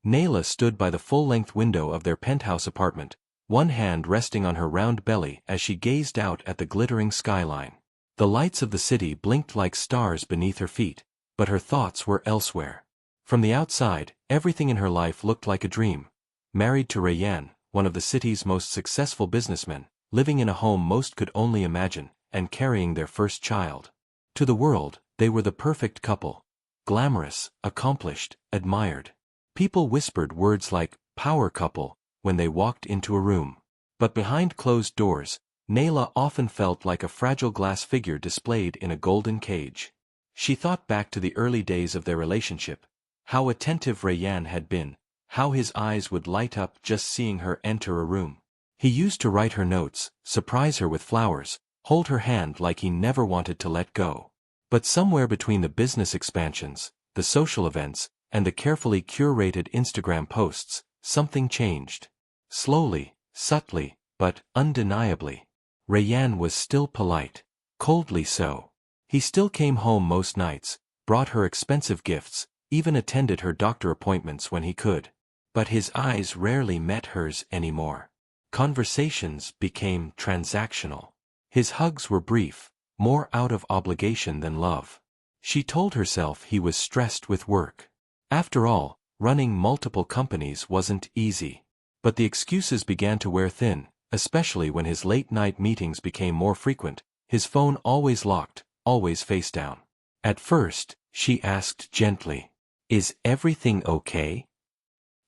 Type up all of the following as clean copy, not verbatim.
Nayla stood by the full-length window of their penthouse apartment, one hand resting on her round belly as she gazed out at the glittering skyline. The lights of the city blinked like stars beneath her feet, but her thoughts were elsewhere. From the outside, everything in her life looked like a dream. Married to Rayyan, one of the city's most successful businessmen, living in a home most could only imagine, and carrying their first child. To the world, they were the perfect couple. Glamorous, accomplished, admired. People whispered words like, power couple, when they walked into a room. But behind closed doors, Nayla often felt like a fragile glass figure displayed in a golden cage. She thought back to the early days of their relationship, how attentive Rayyan had been, how his eyes would light up just seeing her enter a room. He used to write her notes, surprise her with flowers, hold her hand like he never wanted to let go. But somewhere between the business expansions, the social events, and the carefully curated Instagram posts, something changed. Slowly, subtly, but undeniably. Rayyan was still polite. Coldly so. He still came home most nights, brought her expensive gifts, even attended her doctor appointments when he could. But his eyes rarely met hers anymore. Conversations became transactional. His hugs were brief, more out of obligation than love. She told herself he was stressed with work. After all, running multiple companies wasn't easy. But the excuses began to wear thin, especially when his late-night meetings became more frequent, his phone always locked, always face down. At first, she asked gently, "Is everything okay?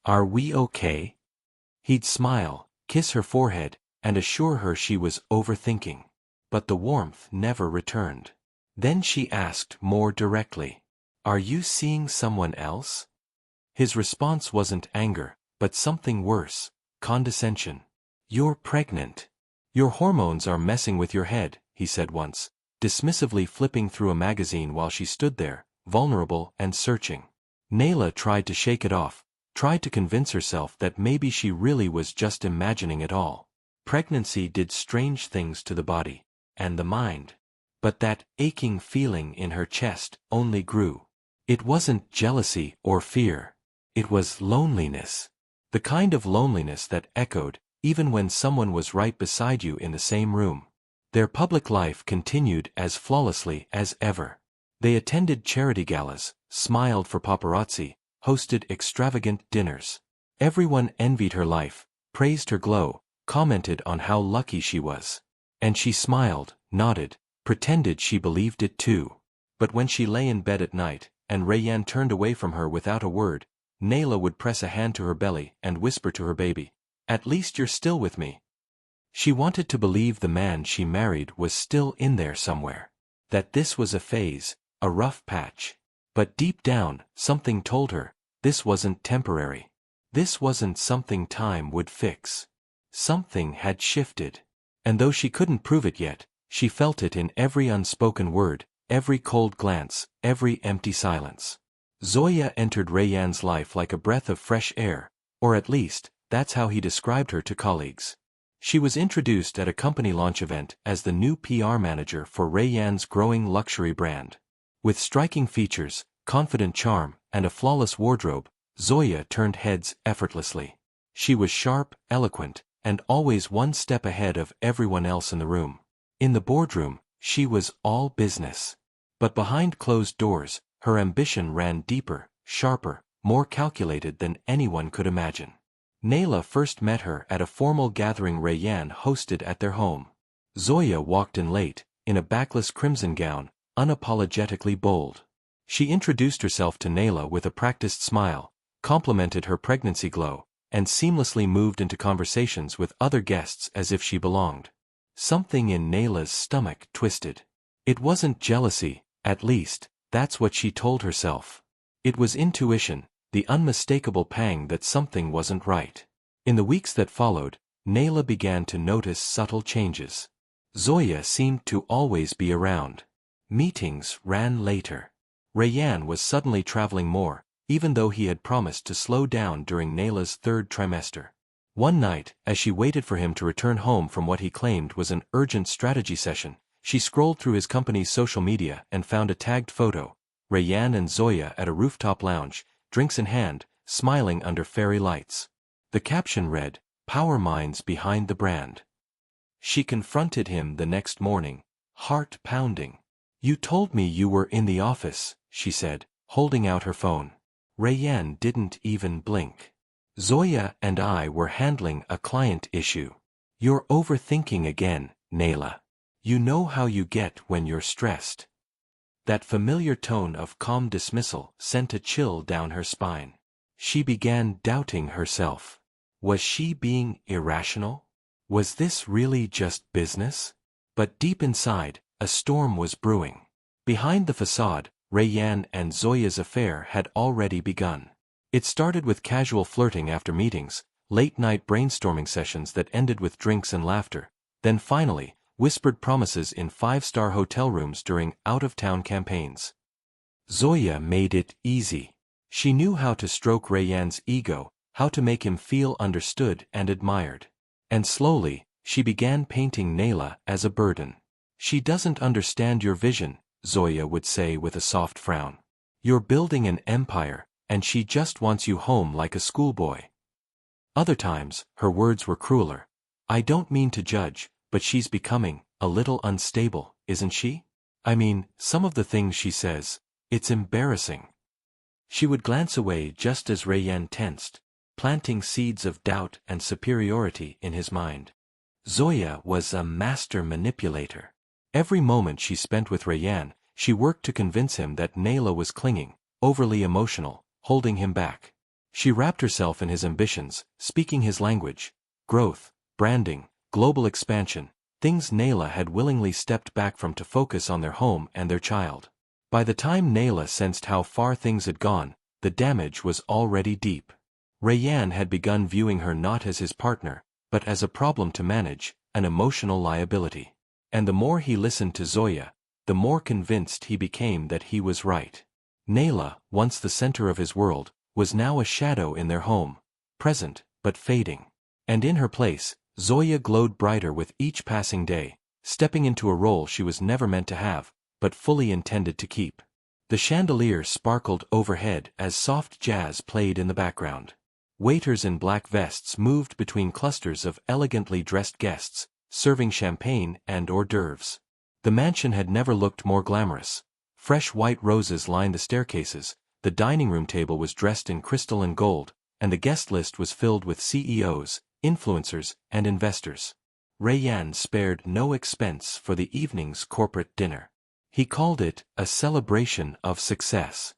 Are we okay?" He'd smile, kiss her forehead, and assure her she was overthinking. But the warmth never returned. Then she asked more directly, "Are you seeing someone else?" His response wasn't anger, but something worse, condescension. "You're pregnant. Your hormones are messing with your head," he said once, dismissively flipping through a magazine while she stood there, vulnerable and searching. Nayla tried to shake it off, tried to convince herself that maybe she really was just imagining it all. Pregnancy did strange things to the body, and the mind. But that aching feeling in her chest only grew. It wasn't jealousy or fear. It was loneliness. The kind of loneliness that echoed, even when someone was right beside you in the same room. Their public life continued as flawlessly as ever. They attended charity galas, smiled for paparazzi, hosted extravagant dinners. Everyone envied her life, praised her glow, commented on how lucky she was. And she smiled, nodded, pretended she believed it too. But when she lay in bed at night, and Rayyan turned away from her without a word, Nayla would press a hand to her belly and whisper to her baby, "At least you're still with me." She wanted to believe the man she married was still in there somewhere. That this was a phase, a rough patch. But deep down, something told her, this wasn't temporary. This wasn't something time would fix. Something had shifted. And though she couldn't prove it yet, she felt it in every unspoken word, every cold glance, every empty silence. Zoya entered Rayyan's life like a breath of fresh air, or at least, that's how he described her to colleagues. She was introduced at a company launch event as the new PR manager for Rayyan's growing luxury brand. With striking features, confident charm, and a flawless wardrobe, Zoya turned heads effortlessly. She was sharp, eloquent, and always one step ahead of everyone else in the room. In the boardroom, she was all business. But behind closed doors, her ambition ran deeper, sharper, more calculated than anyone could imagine. Nayla first met her at a formal gathering Rayyan hosted at their home. Zoya walked in late, in a backless crimson gown, unapologetically bold. She introduced herself to Nayla with a practiced smile, complimented her pregnancy glow, and seamlessly moved into conversations with other guests as if she belonged. Something in Nayla's stomach twisted. It wasn't jealousy, at least, that's what she told herself. It was intuition, the unmistakable pang that something wasn't right. In the weeks that followed, Nayla began to notice subtle changes. Zoya seemed to always be around. Meetings ran later. Rayyan was suddenly traveling more, even though he had promised to slow down during Nayla's third trimester. One night, as she waited for him to return home from what he claimed was an urgent strategy session, she scrolled through his company's social media and found a tagged photo, Rayyan and Zoya at a rooftop lounge, drinks in hand, smiling under fairy lights. The caption read, "Power minds behind the brand." She confronted him the next morning, heart pounding. "You told me you were in the office," she said, holding out her phone. Rayyan didn't even blink. "Zoya and I were handling a client issue." "You're overthinking again, Nayla. You know how you get when you're stressed." That familiar tone of calm dismissal sent a chill down her spine. She began doubting herself. Was she being irrational? Was this really just business? But deep inside, a storm was brewing. Behind the facade, Rayyan and Zoya's affair had already begun. It started with casual flirting after meetings, late-night brainstorming sessions that ended with drinks and laughter, then finally, whispered promises in five-star hotel rooms during out-of-town campaigns. Zoya made it easy. She knew how to stroke Rayyan's ego, how to make him feel understood and admired. And slowly, she began painting Nayla as a burden. "She doesn't understand your vision," Zoya would say with a soft frown. "You're building an empire, and she just wants you home like a schoolboy." Other times, her words were crueler. "I don't mean to judge, but she's becoming a little unstable, isn't she? I mean, some of the things she says, it's embarrassing." She would glance away just as Rayyan tensed, planting seeds of doubt and superiority in his mind. Zoya was a master manipulator. Every moment she spent with Rayyan, she worked to convince him that Nayla was clinging, overly emotional, holding him back. She wrapped herself in his ambitions, speaking his language. Growth, branding, global expansion, things Nayla had willingly stepped back from to focus on their home and their child. By the time Nayla sensed how far things had gone, the damage was already deep. Rayyan had begun viewing her not as his partner, but as a problem to manage, an emotional liability. And the more he listened to Zoya, the more convinced he became that he was right. Nayla, once the center of his world, was now a shadow in their home, present, but fading. And in her place, Zoya glowed brighter with each passing day, stepping into a role she was never meant to have, but fully intended to keep. The chandelier sparkled overhead as soft jazz played in the background. Waiters in black vests moved between clusters of elegantly dressed guests, serving champagne and hors d'oeuvres. The mansion had never looked more glamorous. Fresh white roses lined the staircases, the dining room table was dressed in crystal and gold, and the guest list was filled with CEOs, influencers, and investors. Rayyan spared no expense for the evening's corporate dinner. He called it a celebration of success.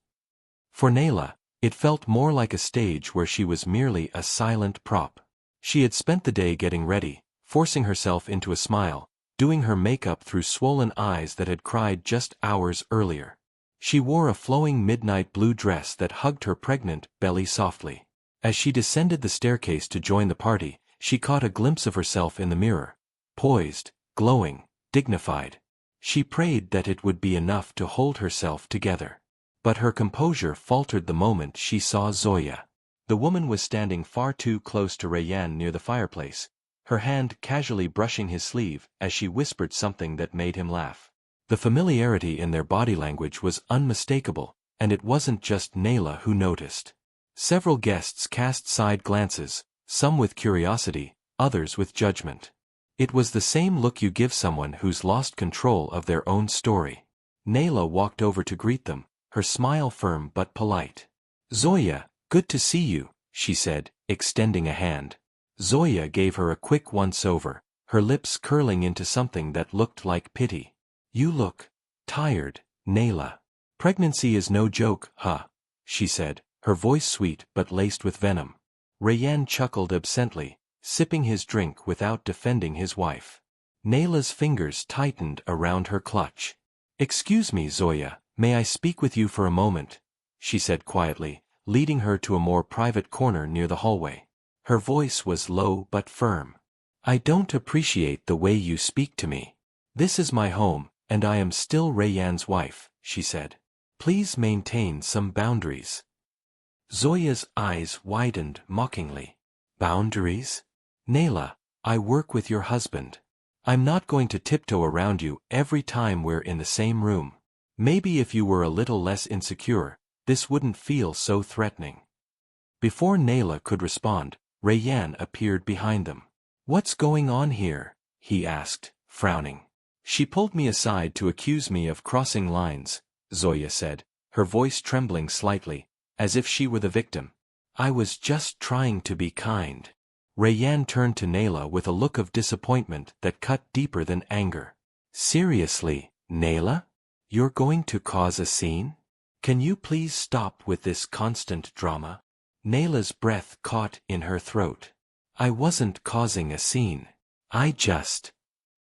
For Nayla, it felt more like a stage where she was merely a silent prop. She had spent the day getting ready, forcing herself into a smile, doing her makeup through swollen eyes that had cried just hours earlier. She wore a flowing midnight blue dress that hugged her pregnant belly softly. As she descended the staircase to join the party, she caught a glimpse of herself in the mirror. Poised, glowing, dignified. She prayed that it would be enough to hold herself together. But her composure faltered the moment she saw Zoya. The woman was standing far too close to Rayyan near the fireplace, her hand casually brushing his sleeve as she whispered something that made him laugh. The familiarity in their body language was unmistakable, and it wasn't just Nayla who noticed. Several guests cast side glances, some with curiosity, others with judgment. It was the same look you give someone who's lost control of their own story. Nayla walked over to greet them, her smile firm but polite. "Zoya, good to see you," she said, extending a hand. Zoya gave her a quick once-over, her lips curling into something that looked like pity. "You look tired, Nayla. Pregnancy is no joke, huh?" she said, her voice sweet but laced with venom. Rayyan chuckled absently, sipping his drink without defending his wife. Nayla's fingers tightened around her clutch. "Excuse me, Zoya, may I speak with you for a moment?" she said quietly, leading her to a more private corner near the hallway. Her voice was low but firm. "I don't appreciate the way you speak to me. This is my home, and I am still Rayyan's wife," she said. "Please maintain some boundaries." Zoya's eyes widened mockingly. "Boundaries? Nayla, I work with your husband. I'm not going to tiptoe around you every time we're in the same room. Maybe if you were a little less insecure, this wouldn't feel so threatening." Before Nayla could respond, Rayyan appeared behind them. "What's going on here?" he asked, frowning. "She pulled me aside to accuse me of crossing lines," Zoya said, her voice trembling slightly, as if she were the victim. "I was just trying to be kind." Rayyan turned to Nayla with a look of disappointment that cut deeper than anger. "Seriously, Nayla? You're going to cause a scene? Can you please stop with this constant drama?" Nayla's breath caught in her throat. "I wasn't causing a scene. I just—"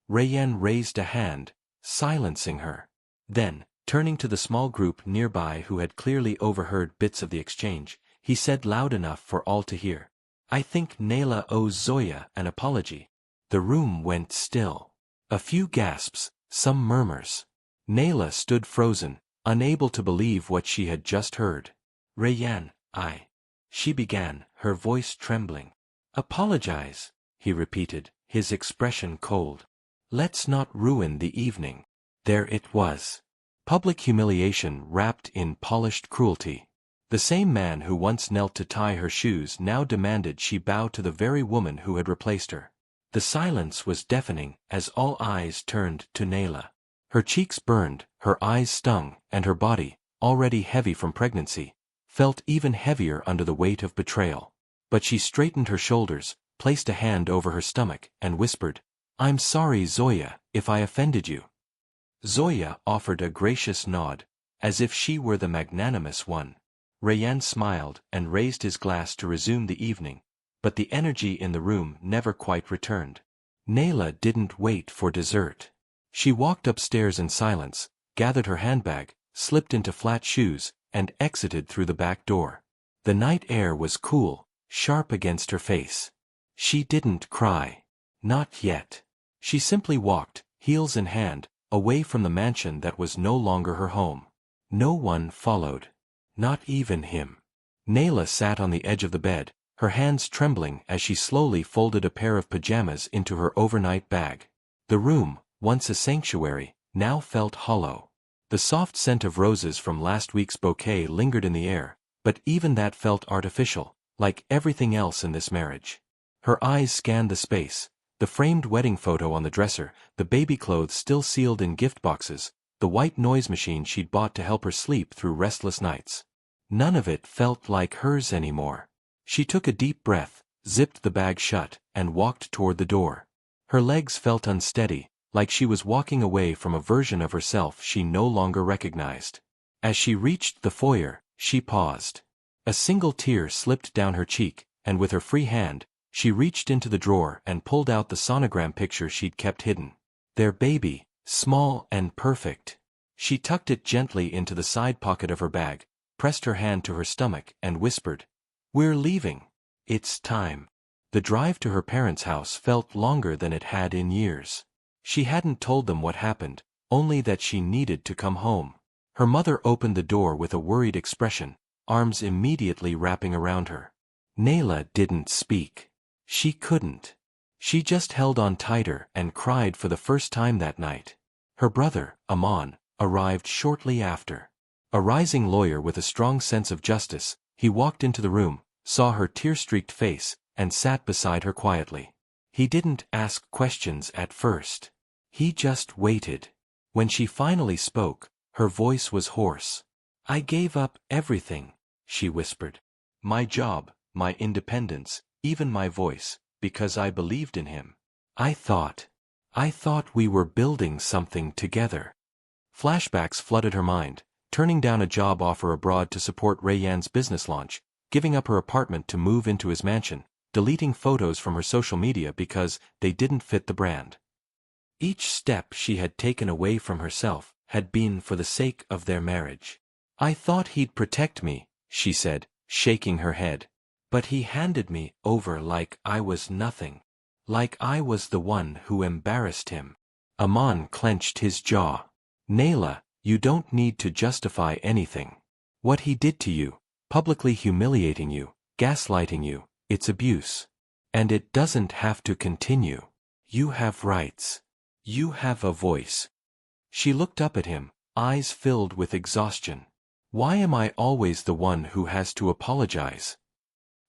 Rayyan raised a hand, silencing her. Then, turning to the small group nearby who had clearly overheard bits of the exchange, he said loud enough for all to hear, "I think Nayla owes Zoya an apology." The room went still. A few gasps, some murmurs. Nayla stood frozen, unable to believe what she had just heard. "Rayyan, she began, her voice trembling. "Apologize," he repeated, his expression cold. "Let's not ruin the evening." There it was. Public humiliation wrapped in polished cruelty. The same man who once knelt to tie her shoes now demanded she bow to the very woman who had replaced her. The silence was deafening as all eyes turned to Nayla. Her cheeks burned, her eyes stung, and her body, already heavy from pregnancy, felt even heavier under the weight of betrayal. But she straightened her shoulders, placed a hand over her stomach, and whispered, "I'm sorry, Zoya, if I offended you." Zoya offered a gracious nod, as if she were the magnanimous one. Rayyan smiled and raised his glass to resume the evening, but the energy in the room never quite returned. Nayla didn't wait for dessert. She walked upstairs in silence, gathered her handbag, slipped into flat shoes, and exited through the back door. The night air was cool, sharp against her face. She didn't cry. Not yet. She simply walked, heels in hand, away from the mansion that was no longer her home. No one followed. Not even him. Nayla sat on the edge of the bed, her hands trembling as she slowly folded a pair of pajamas into her overnight bag. The room, once a sanctuary, now felt hollow. The soft scent of roses from last week's bouquet lingered in the air, but even that felt artificial, like everything else in this marriage. Her eyes scanned the space, the framed wedding photo on the dresser, the baby clothes still sealed in gift boxes, the white noise machine she'd bought to help her sleep through restless nights. None of it felt like hers anymore. She took a deep breath, zipped the bag shut, and walked toward the door. Her legs felt unsteady, like she was walking away from a version of herself she no longer recognized. As she reached the foyer, she paused. A single tear slipped down her cheek, and with her free hand, she reached into the drawer and pulled out the sonogram picture she'd kept hidden. Their baby, small and perfect. She tucked it gently into the side pocket of her bag, pressed her hand to her stomach, and whispered, "We're leaving. It's time." The drive to her parents' house felt longer than it had in years. She hadn't told them what happened, only that she needed to come home. Her mother opened the door with a worried expression, arms immediately wrapping around her. Nayla didn't speak. She couldn't. She just held on tighter and cried for the first time that night. Her brother, Aman, arrived shortly after. A rising lawyer with a strong sense of justice, he walked into the room, saw her tear-streaked face, and sat beside her quietly. He didn't ask questions at first. He just waited. When she finally spoke, her voice was hoarse. "I gave up everything," she whispered. "My job, my independence, even my voice, because I believed in him. I thought we were building something together." Flashbacks flooded her mind, turning down a job offer abroad to support Rayyan's business launch, giving up her apartment to move into his mansion, deleting photos from her social media because they didn't fit the brand. Each step she had taken away from herself had been for the sake of their marriage. "I thought he'd protect me," she said, shaking her head. "But he handed me over like I was nothing. Like I was the one who embarrassed him." Aman clenched his jaw. "Nayla, you don't need to justify anything. What he did to you, publicly humiliating you, gaslighting you, it's abuse. And it doesn't have to continue. You have rights. You have a voice." She looked up at him, eyes filled with exhaustion. "Why am I always the one who has to apologize?"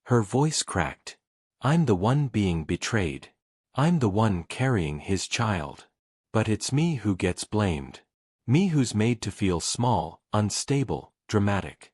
Her voice cracked. I'm the one being betrayed. I'm the one carrying his child. But it's me who gets blamed. Me who's made to feel small, unstable, dramatic.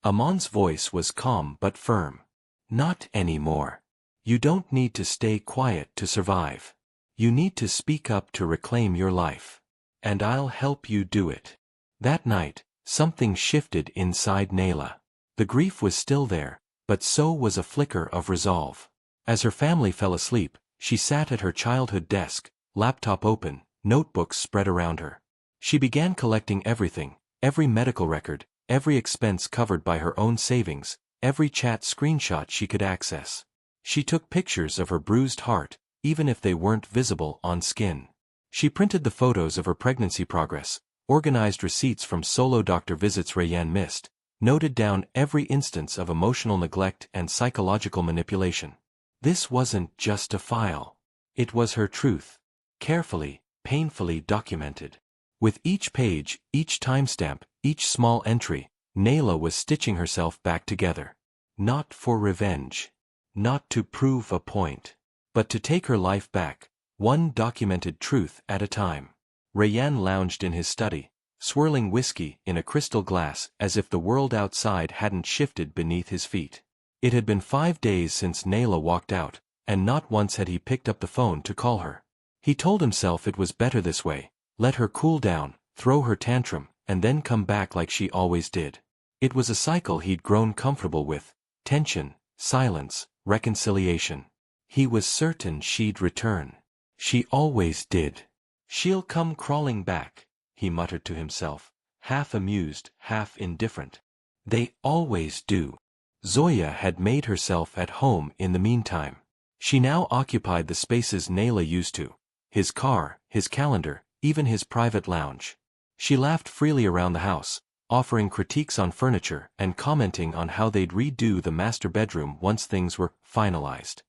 Amon's voice was calm but firm. Not anymore. You don't need to stay quiet to survive. You need to speak up to reclaim your life. And I'll help you do it. That night, something shifted inside Nayla. The grief was still there, but so was a flicker of resolve. As her family fell asleep, she sat at her childhood desk, laptop open, notebooks spread around her. She began collecting everything, every medical record, every expense covered by her own savings, every chat screenshot she could access. She took pictures of her bruised heart, even if they weren't visible on skin. She printed the photos of her pregnancy progress, organized receipts from solo doctor visits Rayanne missed, noted down every instance of emotional neglect and psychological manipulation. This wasn't just a file. It was her truth. Carefully, painfully documented. With each page, each timestamp, each small entry, Nayla was stitching herself back together. Not for revenge. Not to prove a point. But to take her life back, one documented truth at a time. Rayanne lounged in his study, swirling whiskey in a crystal glass as if the world outside hadn't shifted beneath his feet. It had been 5 days since Nayla walked out, and not once had he picked up the phone to call her. He told himself it was better this way, let her cool down, throw her tantrum, and then come back like she always did. It was a cycle he'd grown comfortable with: tension, silence, reconciliation. He was certain she'd return. She always did. She'll come crawling back, he muttered to himself, half amused, half indifferent. They always do. Zoya had made herself at home in the meantime. She now occupied the spaces Nayla used to: his car, his calendar, even his private lounge. She laughed freely around the house, offering critiques on furniture and commenting on how they'd redo the master bedroom once things were finalized.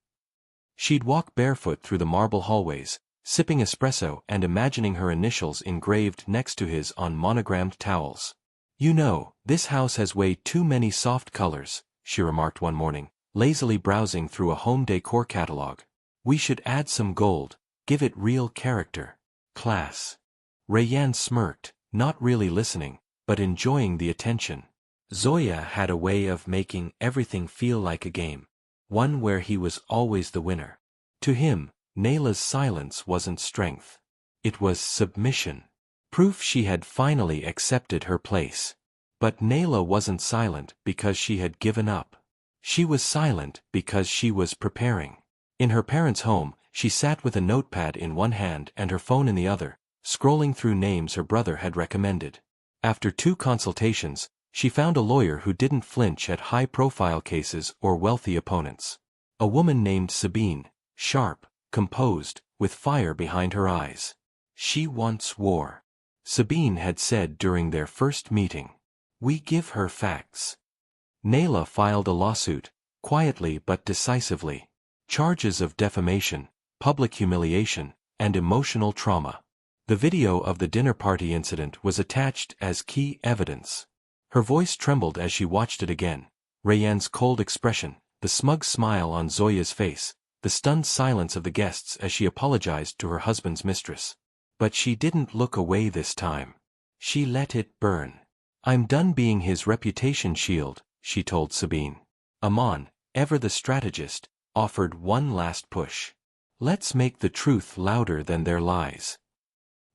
She'd walk barefoot through the marble hallways, sipping espresso and imagining her initials engraved next to his on monogrammed towels. You know, this house has way too many soft colors, she remarked one morning, lazily browsing through a home decor catalog. We should add some gold, give it real character. Class. Rayanne smirked, not really listening, but enjoying the attention. Zoya had a way of making everything feel like a game, one where he was always the winner. To him, Nayla's silence wasn't strength. It was submission. Proof she had finally accepted her place. But Nayla wasn't silent because she had given up. She was silent because she was preparing. In her parents' home, she sat with a notepad in one hand and her phone in the other, scrolling through names her brother had recommended. After 2 consultations, she found a lawyer who didn't flinch at high-profile cases or wealthy opponents. A woman named Sabine, sharp, composed, with fire behind her eyes. She wants war. Sabine had said during their first meeting. We give her facts. Nayla filed a lawsuit, quietly but decisively. Charges of defamation, public humiliation, and emotional trauma. The video of the dinner party incident was attached as key evidence. Her voice trembled as she watched it again. Rayanne's cold expression, the smug smile on Zoya's face, the stunned silence of the guests as she apologized to her husband's mistress. But she didn't look away this time. She let it burn. I'm done being his reputation shield, she told Sabine. Amon, ever the strategist, offered one last push. Let's make the truth louder than their lies.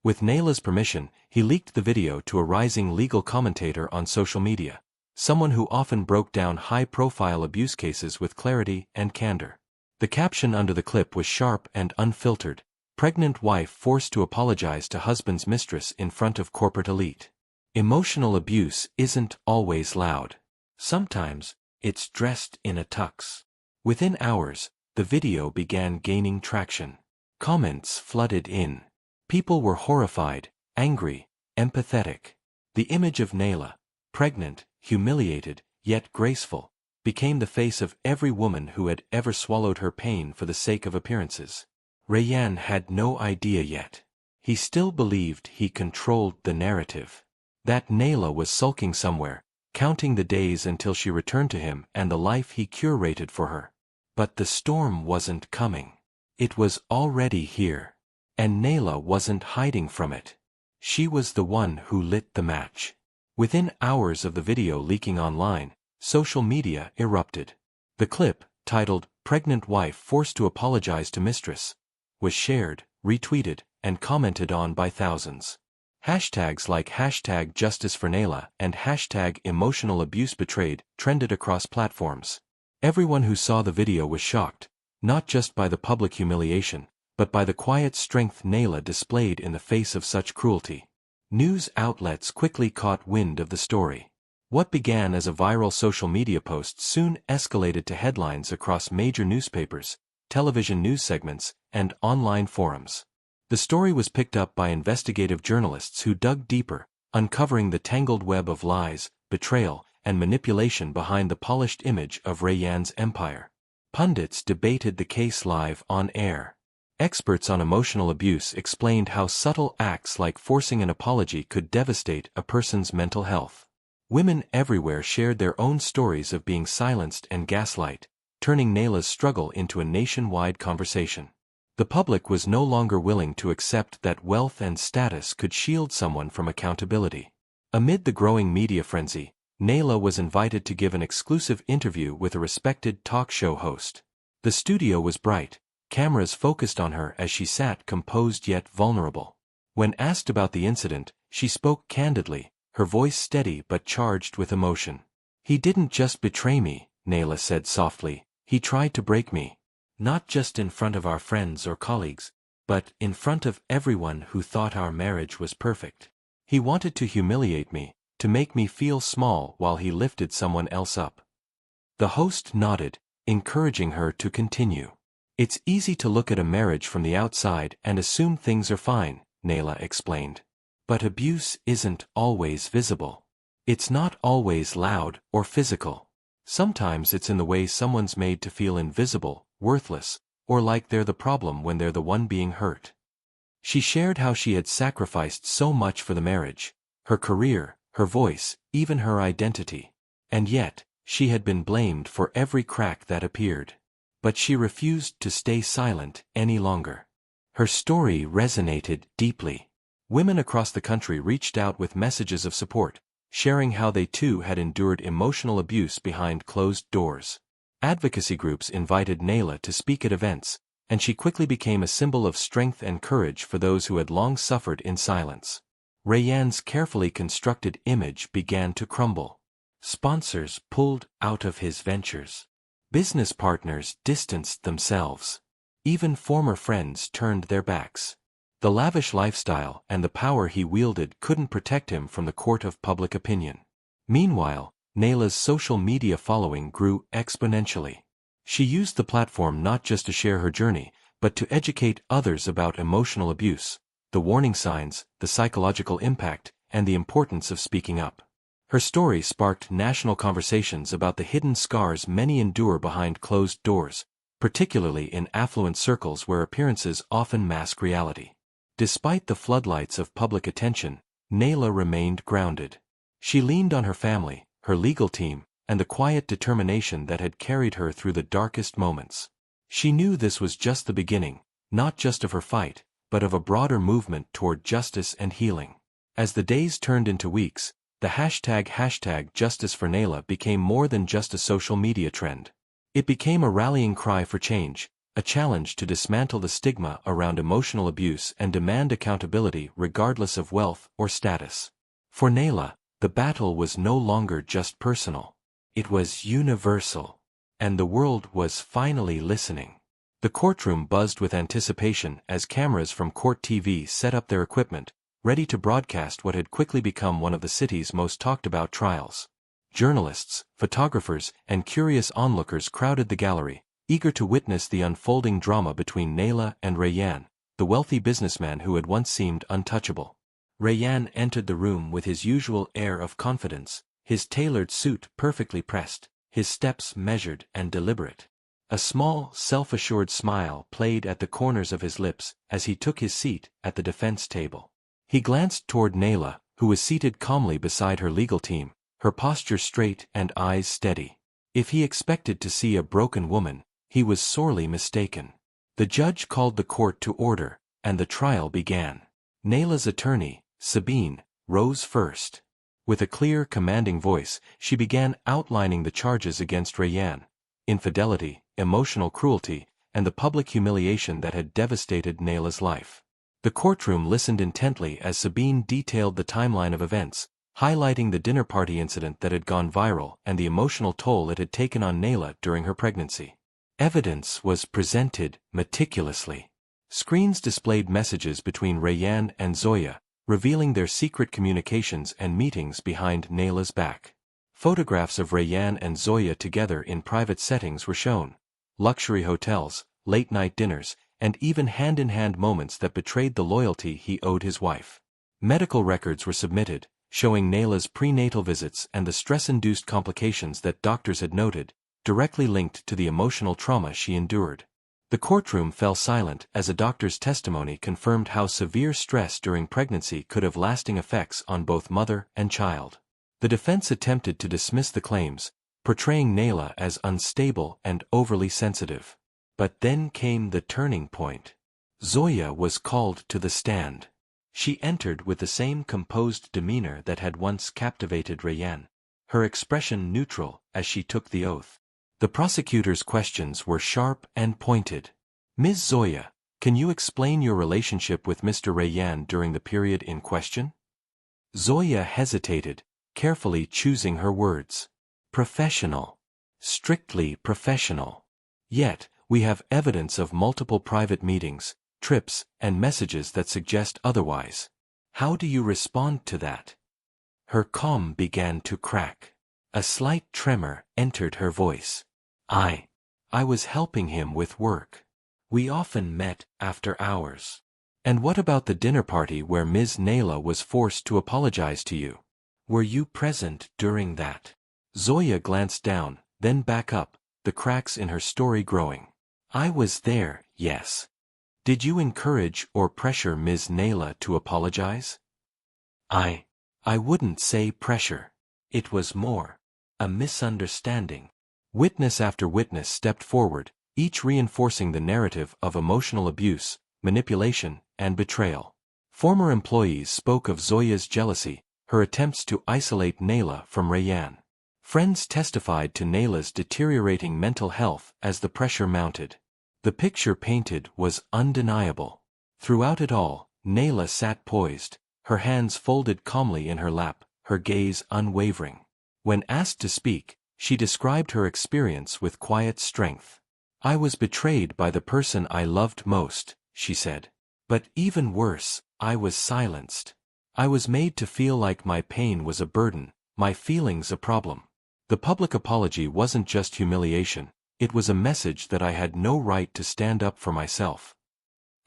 With Nayla's permission, he leaked the video to a rising legal commentator on social media, someone who often broke down high-profile abuse cases with clarity and candor. The caption under the clip was sharp and unfiltered: pregnant wife forced to apologize to husband's mistress in front of corporate elite. Emotional abuse isn't always loud. Sometimes, it's dressed in a tux. Within hours, the video began gaining traction. Comments flooded in. People were horrified, angry, empathetic. The image of Nayla, pregnant, humiliated, yet graceful, became the face of every woman who had ever swallowed her pain for the sake of appearances. Rayanne had no idea yet. He still believed he controlled the narrative. That Nayla was sulking somewhere, counting the days until she returned to him and the life he curated for her. But the storm wasn't coming. It was already here. And Nayla wasn't hiding from it. She was the one who lit the match. Within hours of the video leaking online, social media erupted. The clip, titled "Pregnant Wife Forced to Apologize to Mistress," was shared, retweeted, and commented on by thousands. Hashtags like #JusticeForNayla and #EmotionalAbuseBetrayed trended across platforms. Everyone who saw the video was shocked, not just by the public humiliation, but by the quiet strength Nayla displayed in the face of such cruelty. News outlets quickly caught wind of the story. What began as a viral social media post soon escalated to headlines across major newspapers, television news segments, and online forums. The story was picked up by investigative journalists who dug deeper, uncovering the tangled web of lies, betrayal, and manipulation behind the polished image of Rayanne's empire. Pundits debated the case live on air. Experts on emotional abuse explained how subtle acts like forcing an apology could devastate a person's mental health. Women everywhere shared their own stories of being silenced and gaslight, turning Nayla's struggle into a nationwide conversation. The public was no longer willing to accept that wealth and status could shield someone from accountability. Amid the growing media frenzy, Nayla was invited to give an exclusive interview with a respected talk show host. The studio was bright, cameras focused on her as she sat composed yet vulnerable. When asked about the incident, she spoke candidly, her voice steady but charged with emotion. "He didn't just betray me," Nayla said softly, "he tried to break me. Not just in front of our friends or colleagues, but in front of everyone who thought our marriage was perfect. He wanted to humiliate me, to make me feel small while he lifted someone else up." The host nodded, encouraging her to continue. "It's easy to look at a marriage from the outside and assume things are fine," Nayla explained. "But abuse isn't always visible. It's not always loud or physical. Sometimes it's in the way someone's made to feel invisible, worthless, or like they're the problem when they're the one being hurt." She shared how she had sacrificed so much for the marriage, her career, her voice, even her identity. And yet, she had been blamed for every crack that appeared. But she refused to stay silent any longer. Her story resonated deeply. Women across the country reached out with messages of support, sharing how they too had endured emotional abuse behind closed doors. Advocacy groups invited Nayla to speak at events, and she quickly became a symbol of strength and courage for those who had long suffered in silence. Rayanne's carefully constructed image began to crumble. Sponsors pulled out of his ventures. Business partners distanced themselves. Even former friends turned their backs. The lavish lifestyle and the power he wielded couldn't protect him from the court of public opinion. Meanwhile, Nayla's social media following grew exponentially. She used the platform not just to share her journey, but to educate others about emotional abuse, the warning signs, the psychological impact, and the importance of speaking up. Her story sparked national conversations about the hidden scars many endure behind closed doors, particularly in affluent circles where appearances often mask reality. Despite the floodlights of public attention, Nayla remained grounded. She leaned on her family, her legal team, and the quiet determination that had carried her through the darkest moments. She knew this was just the beginning, not just of her fight, but of a broader movement toward justice and healing. As the days turned into weeks, the #JusticeForNayla became more than just a social media trend. It became a rallying cry for change, a challenge to dismantle the stigma around emotional abuse and demand accountability regardless of wealth or status. For Nayla, the battle was no longer just personal. It was universal. And the world was finally listening. The courtroom buzzed with anticipation as cameras from Court TV set up their equipment, ready to broadcast what had quickly become one of the city's most talked-about trials. Journalists, photographers, and curious onlookers crowded the gallery, eager to witness the unfolding drama between Nayla and Rayanne, the wealthy businessman who had once seemed untouchable. Rayanne entered the room with his usual air of confidence, his tailored suit perfectly pressed, his steps measured and deliberate. A small, self-assured smile played at the corners of his lips as he took his seat at the defense table. He glanced toward Nayla, who was seated calmly beside her legal team, her posture straight and eyes steady. If he expected to see a broken woman, he was sorely mistaken. The judge called the court to order, and the trial began. Nayla's attorney, Sabine, rose first. With a clear, commanding voice, she began outlining the charges against Rayanne: infidelity, emotional cruelty, and the public humiliation that had devastated Nayla's life. The courtroom listened intently as Sabine detailed the timeline of events, highlighting the dinner party incident that had gone viral and the emotional toll it had taken on Nayla during her pregnancy. Evidence was presented meticulously. Screens displayed messages between Rayanne and Zoya, revealing their secret communications and meetings behind Nayla's back. Photographs of Rayanne and Zoya together in private settings were shown. Luxury hotels, late-night dinners, and even hand-in-hand moments that betrayed the loyalty he owed his wife. Medical records were submitted, showing Nayla's prenatal visits and the stress-induced complications that doctors had noted, directly linked to the emotional trauma she endured. The courtroom fell silent as a doctor's testimony confirmed how severe stress during pregnancy could have lasting effects on both mother and child. The defense attempted to dismiss the claims, portraying Nayla as unstable and overly sensitive. But then came the turning point. Zoya was called to the stand. She entered with the same composed demeanor that had once captivated Rayanne, her expression neutral as she took the oath. The prosecutor's questions were sharp and pointed. "Ms. Zoya, can you explain your relationship with Mr. Rayanne during the period in question?" Zoya hesitated, carefully choosing her words. "Professional. Strictly professional. Yet, we have evidence of multiple private meetings, trips, and messages that suggest otherwise. How do you respond to that?" Her calm began to crack. A slight tremor entered her voice. I was helping him with work. We often met after hours." "And what about the dinner party where Ms. Nayla was forced to apologize to you? Were you present during that?" Zoya glanced down, then back up, the cracks in her story growing. "I was there, yes." "Did you encourage or pressure Ms. Nayla to apologize?" I wouldn't say pressure. It was more a misunderstanding." Witness after witness stepped forward, each reinforcing the narrative of emotional abuse, manipulation, and betrayal. Former employees spoke of Zoya's jealousy, her attempts to isolate Nayla from Rayanne. Friends testified to Nayla's deteriorating mental health as the pressure mounted. The picture painted was undeniable. Throughout it all, Nayla sat poised, her hands folded calmly in her lap, her gaze unwavering. When asked to speak, she described her experience with quiet strength. "I was betrayed by the person I loved most," she said. "But even worse, I was silenced. I was made to feel like my pain was a burden, my feelings a problem. The public apology wasn't just humiliation, it was a message that I had no right to stand up for myself."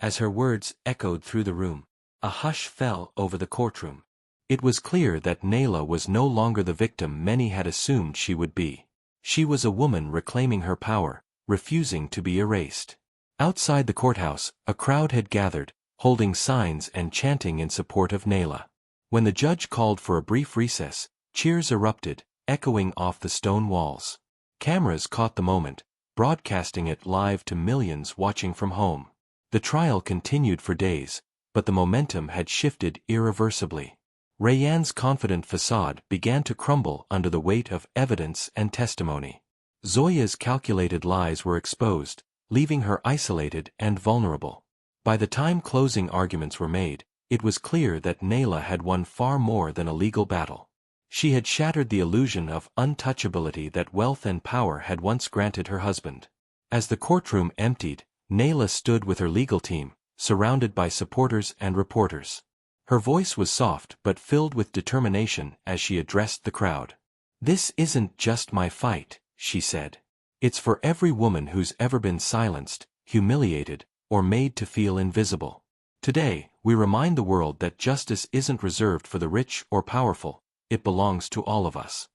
As her words echoed through the room, a hush fell over the courtroom. It was clear that Nayla was no longer the victim many had assumed she would be. She was a woman reclaiming her power, refusing to be erased. Outside the courthouse, a crowd had gathered, holding signs and chanting in support of Nayla. When the judge called for a brief recess, cheers erupted, echoing off the stone walls. Cameras caught the moment, broadcasting it live to millions watching from home. The trial continued for days, but the momentum had shifted irreversibly. Rayanne's confident facade began to crumble under the weight of evidence and testimony. Zoya's calculated lies were exposed, leaving her isolated and vulnerable. By the time closing arguments were made, it was clear that Nayla had won far more than a legal battle. She had shattered the illusion of untouchability that wealth and power had once granted her husband. As the courtroom emptied, Nayla stood with her legal team, surrounded by supporters and reporters. Her voice was soft but filled with determination as she addressed the crowd. "This isn't just my fight," she said. "It's for every woman who's ever been silenced, humiliated, or made to feel invisible. Today, we remind the world that justice isn't reserved for the rich or powerful, it belongs to all of us."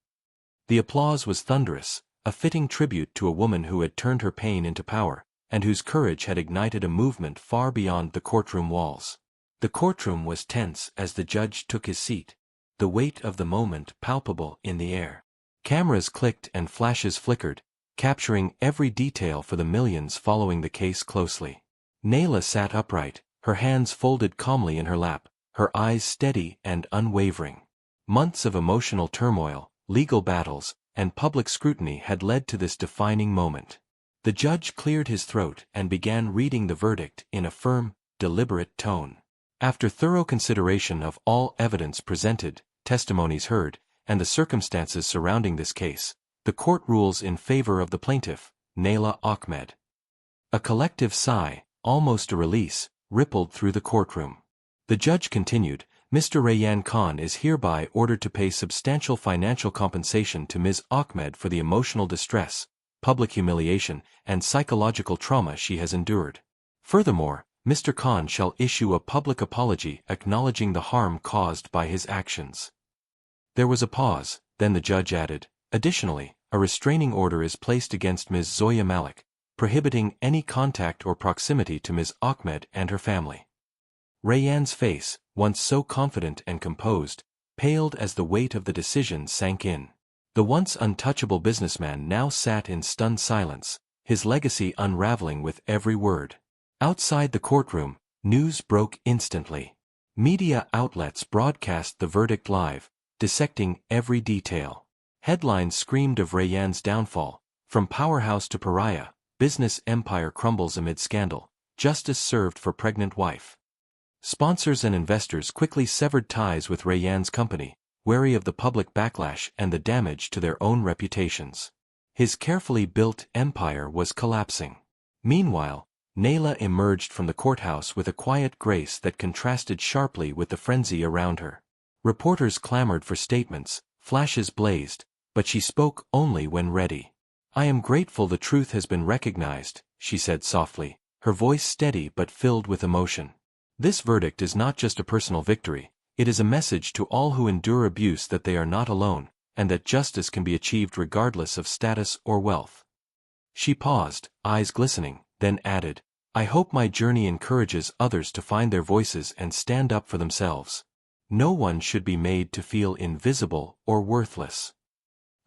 The applause was thunderous, a fitting tribute to a woman who had turned her pain into power, and whose courage had ignited a movement far beyond the courtroom walls. The courtroom was tense as the judge took his seat. The the weight of the moment palpable in the air. Cameras clicked and flashes flickered, capturing every detail for the millions following the case closely. Nayla sat upright, her hands folded calmly in her lap, her eyes steady and unwavering. Months of emotional turmoil, legal battles, and public scrutiny had led to this defining moment. The judge cleared his throat and began reading the verdict in a firm, deliberate tone. After thorough consideration of all evidence presented, testimonies heard, and the circumstances surrounding this case, the court rules in favor of the plaintiff, Nayla Ahmed. A collective sigh, almost a release, rippled through the courtroom. The judge continued, Mr. Rayyan Khan is hereby ordered to pay substantial financial compensation to Ms. Ahmed for the emotional distress, public humiliation, and psychological trauma she has endured. Furthermore, Mr. Khan shall issue a public apology acknowledging the harm caused by his actions. There was a pause, then the judge added, additionally, a restraining order is placed against Ms. Zoya Malik, prohibiting any contact or proximity to Ms. Ahmed and her family. Rayyan's face, once so confident and composed, paled as the weight of the decision sank in. The once untouchable businessman now sat in stunned silence, his legacy unraveling with every word. Outside the courtroom, news broke instantly. Media outlets broadcast the verdict live, dissecting every detail. Headlines screamed of Rayyan's downfall, from powerhouse to pariah, business empire crumbles amid scandal, justice served for pregnant wife. Sponsors and investors quickly severed ties with Rayyan's company, wary of the public backlash and the damage to their own reputations. His carefully built empire was collapsing. Meanwhile, Nayla emerged from the courthouse with a quiet grace that contrasted sharply with the frenzy around her. Reporters clamored for statements, flashes blazed, but she spoke only when ready. I am grateful the truth has been recognized, she said softly, her voice steady but filled with emotion. This verdict is not just a personal victory, it is a message to all who endure abuse that they are not alone, and that justice can be achieved regardless of status or wealth. She paused, eyes glistening, then added, I hope my journey encourages others to find their voices and stand up for themselves. No one should be made to feel invisible or worthless.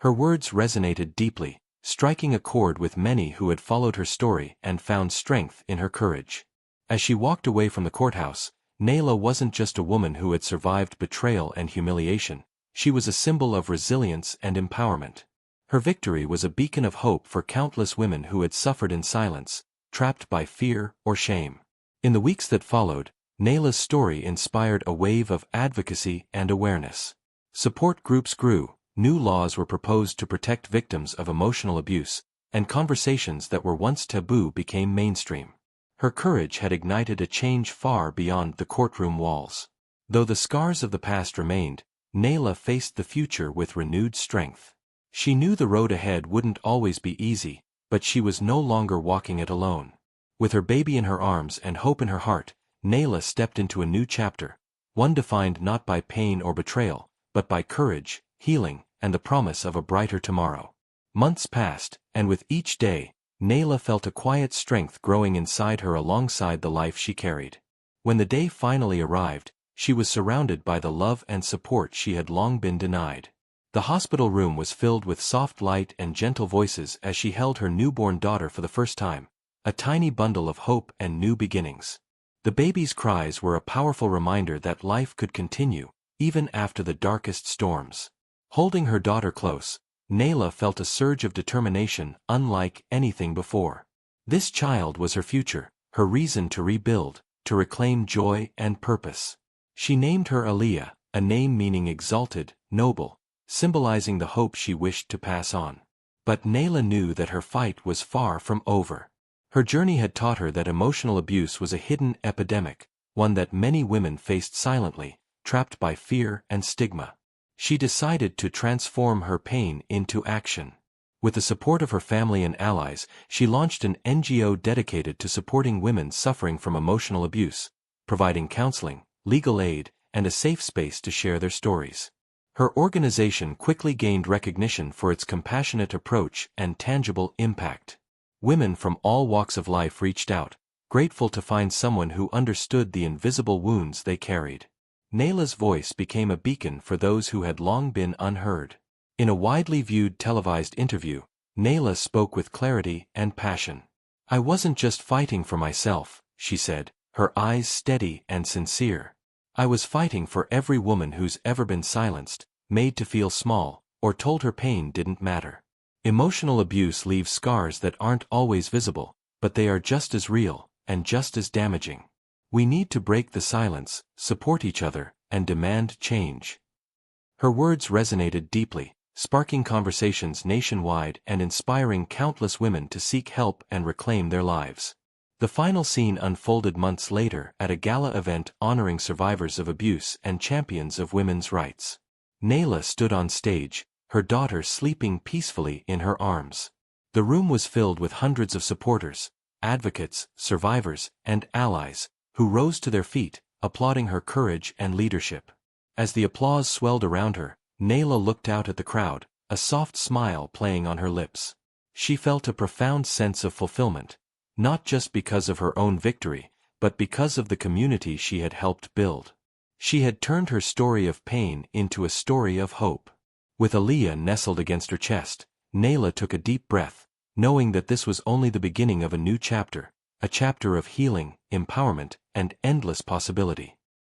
Her words resonated deeply, striking a chord with many who had followed her story and found strength in her courage. As she walked away from the courthouse, Nayla wasn't just a woman who had survived betrayal and humiliation, she was a symbol of resilience and empowerment. Her victory was a beacon of hope for countless women who had suffered in silence, trapped by fear or shame. In the weeks that followed, Nayla's story inspired a wave of advocacy and awareness. Support groups grew, new laws were proposed to protect victims of emotional abuse, and conversations that were once taboo became mainstream. Her courage had ignited a change far beyond the courtroom walls. Though the scars of the past remained, Nayla faced the future with renewed strength. She knew the road ahead wouldn't always be easy, but she was no longer walking it alone. With her baby in her arms and hope in her heart, Nayla stepped into a new chapter, one defined not by pain or betrayal, but by courage, healing, and the promise of a brighter tomorrow. Months passed, and with each day, Nayla felt a quiet strength growing inside her alongside the life she carried. When the day finally arrived, she was surrounded by the love and support she had long been denied. The hospital room was filled with soft light and gentle voices as she held her newborn daughter for the first time, a tiny bundle of hope and new beginnings. The baby's cries were a powerful reminder that life could continue, even after the darkest storms. Holding her daughter close, Nayla felt a surge of determination unlike anything before. This child was her future, her reason to rebuild, to reclaim joy and purpose. She named her Aliyah, a name meaning exalted, noble, symbolizing the hope she wished to pass on. But Nayla knew that her fight was far from over. Her journey had taught her that emotional abuse was a hidden epidemic, one that many women faced silently, trapped by fear and stigma. She decided to transform her pain into action. With the support of her family and allies, she launched an NGO dedicated to supporting women suffering from emotional abuse, providing counseling, legal aid, and a safe space to share their stories. Her organization quickly gained recognition for its compassionate approach and tangible impact. Women from all walks of life reached out, grateful to find someone who understood the invisible wounds they carried. Nayla's voice became a beacon for those who had long been unheard. In a widely viewed televised interview, Nayla spoke with clarity and passion. "I wasn't just fighting for myself," she said, her eyes steady and sincere. "I was fighting for every woman who's ever been silenced, made to feel small, or told her pain didn't matter." Emotional abuse leaves scars that aren't always visible, but they are just as real, and just as damaging. We need to break the silence, support each other, and demand change. Her words resonated deeply, sparking conversations nationwide and inspiring countless women to seek help and reclaim their lives. The final scene unfolded months later at a gala event honoring survivors of abuse and champions of women's rights. Nayla stood on stage, her daughter sleeping peacefully in her arms. The room was filled with hundreds of supporters, advocates, survivors, and allies, who rose to their feet, applauding her courage and leadership. As the applause swelled around her, Nayla looked out at the crowd, a soft smile playing on her lips. She felt a profound sense of fulfillment, not just because of her own victory, but because of the community she had helped build. She had turned her story of pain into a story of hope. With Aaliyah nestled against her chest, Nayla took a deep breath, knowing that this was only the beginning of a new chapter, a chapter of healing, empowerment, and endless possibility.